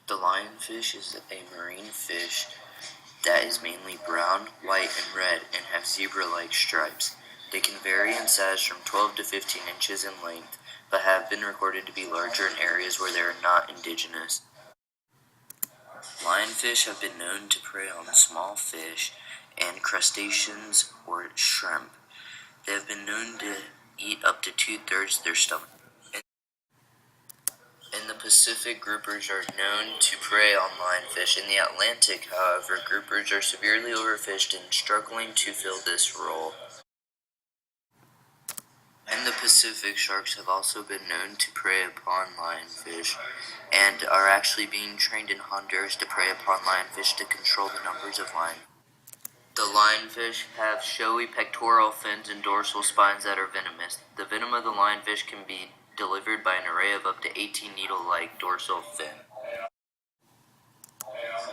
The lionfish is a marine fish that is mainly brown, white, and red and have zebra-like stripes. They can vary in size from 12 to 15 inches in length, but have been recorded to be larger in areas where they are not indigenous. Lionfish have been known to prey on small fish and crustaceans or shrimp. They have been known to eat up to 2/3 their stomach. In the Pacific, groupers are known to prey on lionfish. In the Atlantic, however, groupers are severely overfished and struggling to fill this role. In the Pacific, sharks have also been known to prey upon lionfish and are actually being trained in Honduras to prey upon lionfish to control the numbers of lions. The lionfish have showy pectoral fins and dorsal spines that are venomous. The venom of the lionfish can be delivered by an array of up to 18 needle-like dorsal fins.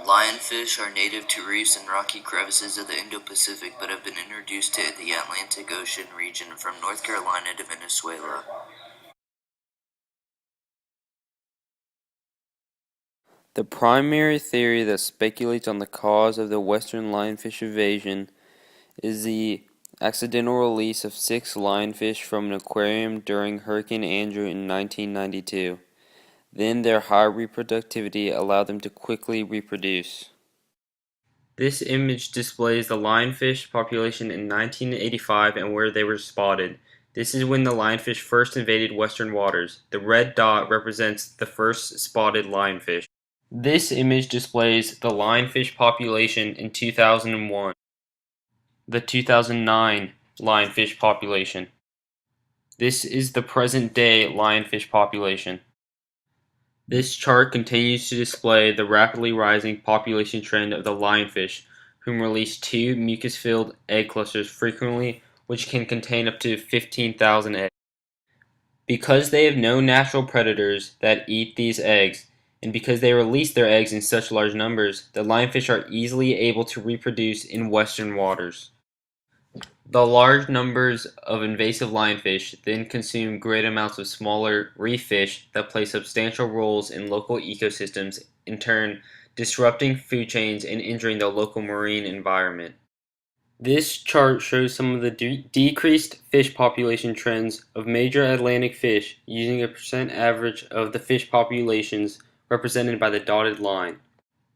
Lionfish are native to reefs and rocky crevices of the Indo-Pacific, but have been introduced to the Atlantic Ocean region from North Carolina to Venezuela. The primary theory that speculates on the cause of the western lionfish invasion is the accidental release of 6 lionfish from an aquarium during Hurricane Andrew in 1992. Then their high reproductivity allowed them to quickly reproduce. This image displays the lionfish population in 1985 and where they were spotted. This is when the lionfish first invaded western waters. The red dot represents the first spotted lionfish. This image displays the lionfish population in 2001. The 2009 lionfish population. This is the present-day lionfish population. This chart continues to display the rapidly rising population trend of the lionfish, whom release 2 mucus-filled egg clusters frequently, which can contain up to 15,000 eggs. Because they have no natural predators that eat these eggs, and because they release their eggs in such large numbers, the lionfish are easily able to reproduce in western waters. The large numbers of invasive lionfish then consume great amounts of smaller reef fish that play substantial roles in local ecosystems, in turn disrupting food chains and injuring the local marine environment. This chart shows some of the decreased fish population trends of major Atlantic fish using a percent average of the fish populations represented by the dotted line.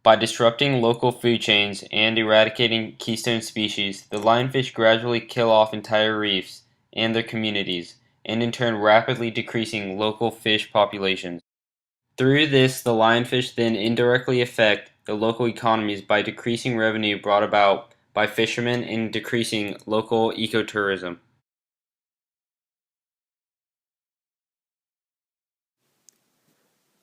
By disrupting local food chains and eradicating keystone species, the lionfish gradually kill off entire reefs and their communities, and in turn rapidly decreasing local fish populations. Through this, the lionfish then indirectly affect the local economies by decreasing revenue brought about by fishermen and decreasing local ecotourism.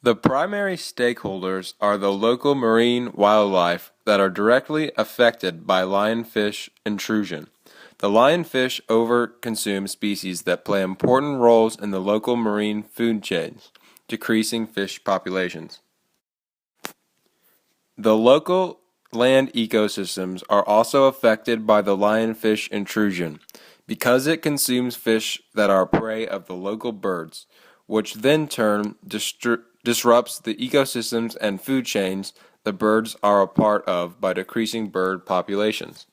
The primary stakeholders are the local marine wildlife that are directly affected by lionfish intrusion. The lionfish overconsume species that play important roles in the local marine food chains, decreasing fish populations. The local land ecosystems are also affected by the lionfish intrusion, because it consumes fish that are prey of the local birds, which then turn disrupts the ecosystems and food chains the birds are a part of by decreasing bird populations.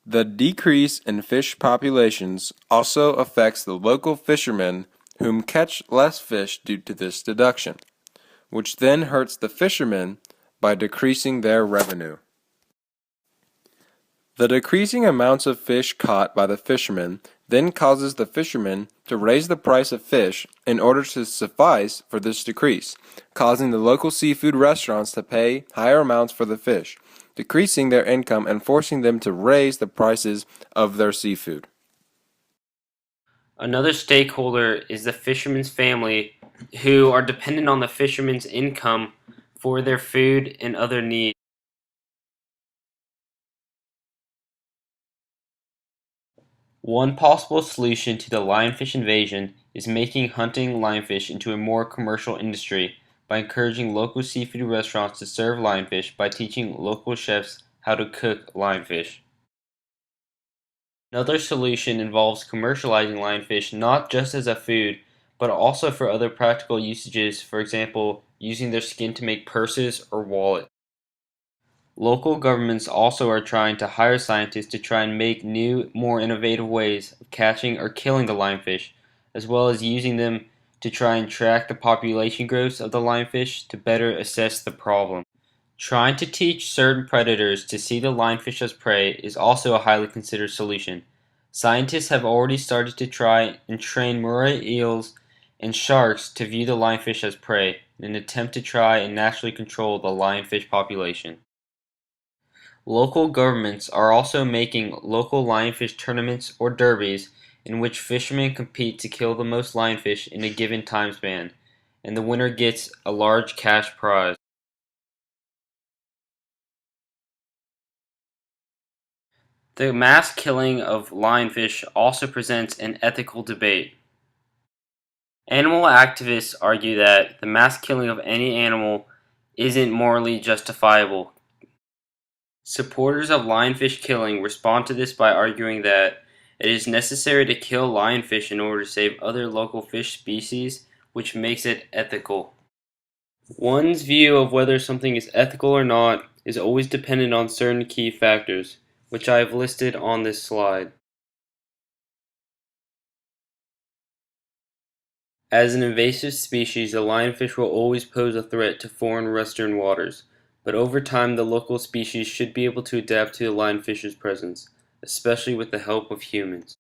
The decrease in fish populations also affects the local fishermen whom catch less fish due to this deduction, which then hurts the fishermen by decreasing their revenue. The decreasing amounts of fish caught by the fishermen then causes the fishermen to raise the price of fish in order to suffice for this decrease, causing the local seafood restaurants to pay higher amounts for the fish, decreasing their income and forcing them to raise the prices of their seafood. Another stakeholder is the fisherman's family, who are dependent on the fisherman's income for their food and other needs. One possible solution to the lionfish invasion is making hunting lionfish into a more commercial industry by encouraging local seafood restaurants to serve lionfish by teaching local chefs how to cook lionfish. Another solution involves commercializing lionfish not just as a food, but also for other practical usages, for example, using their skin to make purses or wallets. Local governments also are trying to hire scientists to try and make new, more innovative ways of catching or killing the lionfish, as well as using them to try and track the population growth of the lionfish to better assess the problem. Trying to teach certain predators to see the lionfish as prey is also a highly considered solution. Scientists have already started to try and train moray eels and sharks to view the lionfish as prey in an attempt to try and naturally control the lionfish population. Local governments are also making local lionfish tournaments or derbies in which fishermen compete to kill the most lionfish in a given time span, and the winner gets a large cash prize. The mass killing of lionfish also presents an ethical debate. Animal activists argue that the mass killing of any animal isn't morally justifiable. Supporters of lionfish killing respond to this by arguing that it is necessary to kill lionfish in order to save other local fish species, which makes it ethical. One's view of whether something is ethical or not is always dependent on certain key factors, which I have listed on this slide. As an invasive species, the lionfish will always pose a threat to foreign western waters, but over time the local species should be able to adapt to the lionfish's presence, especially with the help of humans.